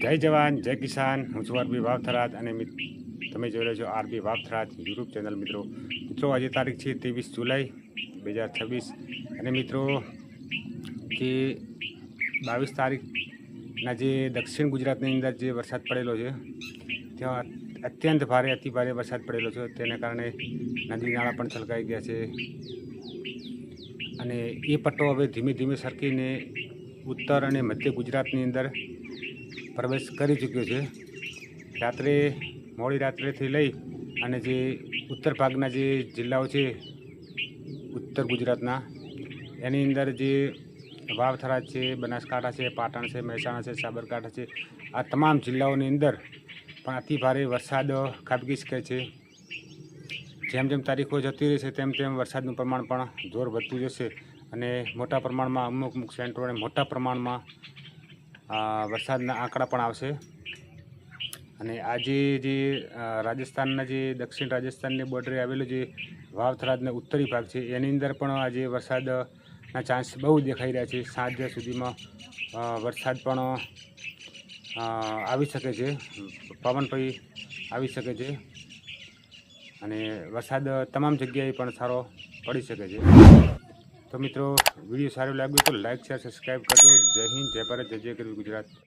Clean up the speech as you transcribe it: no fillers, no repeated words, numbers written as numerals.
જય જવાન જય કિસાન। હું છું આરબી વાવથરાદ અને તમે જોઈ રહ્યા છો આરબી વાવથરાદ યુટ્યુબ ચેનલ। મિત્રો આજે તારીખ છે 23 જુલાઈ 2026 અને મિત્રો જે 22 તારીખના જે દક્ષિણ ગુજરાતની અંદર જે વરસાદ પડેલો છે ત્યાં અત્યંત ભારે અતિ ભારે વરસાદ પડેલો છે। તેને કારણે નદી નાળા પણ છલકાઈ ગયા છે અને એ પટ્ટો હવે ધીમે ધીમે સરકીને ઉત્તર અને મધ્ય ગુજરાતની અંદર પ્રવેશ કરી ચૂક્યો છે। રાત્રે મોડી રાત્રેથી લઈ અને જે ઉત્તર ભાગના જે જિલ્લાઓ છે ઉત્તર ગુજરાતના એની અંદર જે વાવથરાદ છે, બનાસકાંઠા છે, પાટણ છે, મહેસાણા છે, સાબરકાંઠા છે, આ તમામ જિલ્લાઓની અંદર પણ અતિ ભારે વરસાદ ખાબકી શકે છે। જેમ જેમ તારીખો જતી રહેશે તેમ તેમ વરસાદનું પ્રમાણ પણ જોર વધતું જશે અને મોટા પ્રમાણમાં અમુક સેન્ટરોને મોટા પ્રમાણમાં વરસાદના આંકડા પણ આવશે। અને આજે જે રાજસ્થાનના જે દક્ષિણ રાજસ્થાનની બોર્ડરે આવેલું જે વાવથરાદનો ઉત્તરી ભાગ છે એની અંદર પણ આજે વરસાદના ચાન્સ બહુ દેખાઈ રહ્યા છે। સાંજ સુધીમાં વરસાદ પણ આવી શકે છે, પવન પણ આવી શકે છે અને વરસાદ તમામ જગ્યાએ પણ સારો પડી શકે છે। તો મિત્રો વિડીયો સારો લાગ્યો તો લાઈક શેર સબસ્ક્રાઈબ કરજો। જય હિન્દ, જય ભારત, જય જય ગરવી ગુજરાત।